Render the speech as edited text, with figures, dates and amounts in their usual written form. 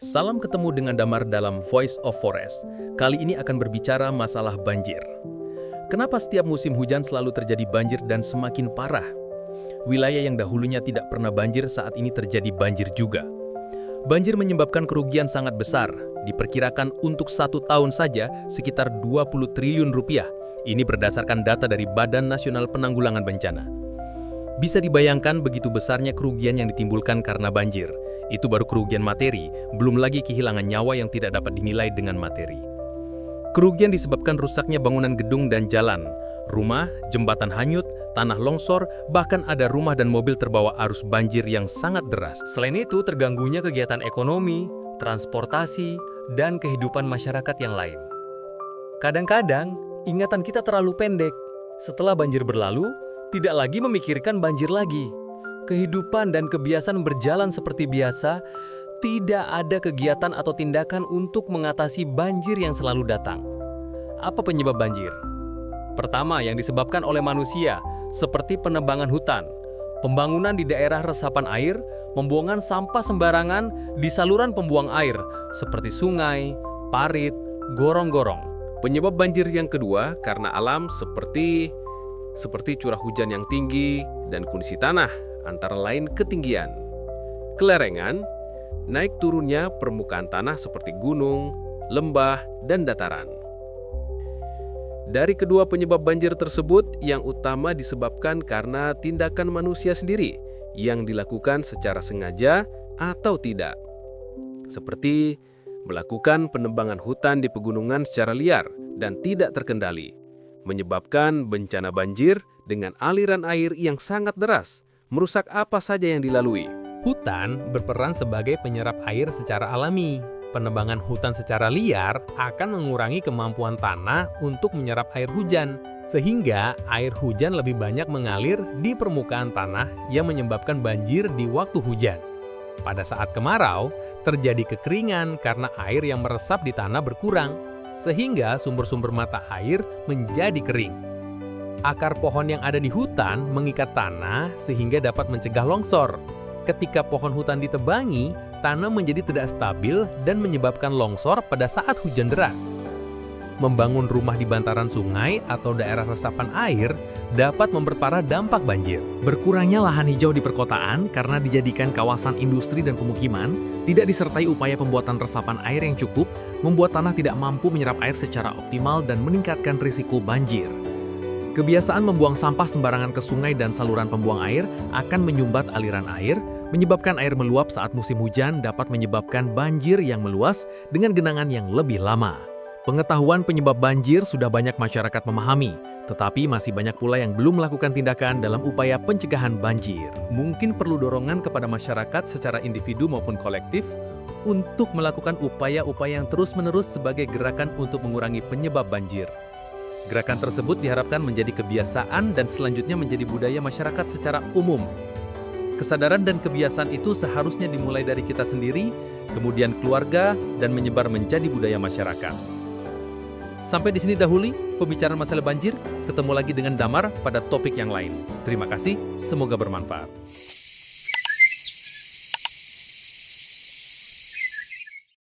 Salam ketemu dengan Damar dalam Voice of Forest. Kali ini akan berbicara masalah banjir. Kenapa setiap musim hujan selalu terjadi banjir dan semakin parah? Wilayah yang dahulunya tidak pernah banjir saat ini terjadi banjir juga. Banjir menyebabkan kerugian sangat besar, diperkirakan untuk 1 tahun saja sekitar 20 triliun rupiah. Ini berdasarkan data dari Badan Nasional Penanggulangan Bencana. Bisa dibayangkan begitu besarnya kerugian yang ditimbulkan karena banjir. Itu baru kerugian materi, belum lagi kehilangan nyawa yang tidak dapat dinilai dengan materi. Kerugian disebabkan rusaknya bangunan gedung dan jalan, rumah, jembatan hanyut, tanah longsor, bahkan ada rumah dan mobil terbawa arus banjir yang sangat deras. Selain itu, terganggunya kegiatan ekonomi, transportasi, dan kehidupan masyarakat yang lain. Kadang-kadang, ingatan kita terlalu pendek. Setelah banjir berlalu, tidak lagi memikirkan banjir lagi. Kehidupan dan kebiasaan berjalan seperti biasa, tidak ada kegiatan atau tindakan untuk mengatasi banjir yang selalu datang. Apa penyebab banjir? Pertama, yang disebabkan oleh manusia, seperti penebangan hutan, pembangunan di daerah resapan air, pembuangan sampah sembarangan di saluran pembuang air, seperti sungai, parit, gorong-gorong. Penyebab banjir yang kedua karena alam seperti curah hujan yang tinggi dan kondisi tanah, antara lain ketinggian, kelerengan, naik turunnya permukaan tanah seperti gunung, lembah, dan dataran. Dari kedua penyebab banjir tersebut, yang utama disebabkan karena tindakan manusia sendiri yang dilakukan secara sengaja atau tidak. Seperti melakukan penebangan hutan di pegunungan secara liar dan tidak terkendali, menyebabkan bencana banjir dengan aliran air yang sangat deras, merusak apa saja yang dilalui. Hutan berperan sebagai penyerap air secara alami. Penebangan hutan secara liar akan mengurangi kemampuan tanah untuk menyerap air hujan, sehingga air hujan lebih banyak mengalir di permukaan tanah yang menyebabkan banjir di waktu hujan. Pada saat kemarau, terjadi kekeringan karena air yang meresap di tanah berkurang, sehingga sumber-sumber mata air menjadi kering. Akar pohon yang ada di hutan mengikat tanah sehingga dapat mencegah longsor. Ketika pohon hutan ditebangi, tanah menjadi tidak stabil dan menyebabkan longsor pada saat hujan deras. Membangun rumah di bantaran sungai atau daerah resapan air dapat memperparah dampak banjir. Berkurangnya lahan hijau di perkotaan karena dijadikan kawasan industri dan pemukiman, tidak disertai upaya pembuatan resapan air yang cukup, membuat tanah tidak mampu menyerap air secara optimal dan meningkatkan risiko banjir. Kebiasaan membuang sampah sembarangan ke sungai dan saluran pembuang air akan menyumbat aliran air, menyebabkan air meluap saat musim hujan dapat menyebabkan banjir yang meluas dengan genangan yang lebih lama. Pengetahuan penyebab banjir sudah banyak masyarakat memahami, tetapi masih banyak pula yang belum melakukan tindakan dalam upaya pencegahan banjir. Mungkin perlu dorongan kepada masyarakat secara individu maupun kolektif untuk melakukan upaya-upaya yang terus-menerus sebagai gerakan untuk mengurangi penyebab banjir. Gerakan tersebut diharapkan menjadi kebiasaan dan selanjutnya menjadi budaya masyarakat secara umum. Kesadaran dan kebiasaan itu seharusnya dimulai dari kita sendiri, kemudian keluarga, dan menyebar menjadi budaya masyarakat. Sampai di sini dahulu pembicaraan masalah banjir. Ketemu lagi dengan Damar pada topik yang lain. Terima kasih, semoga bermanfaat.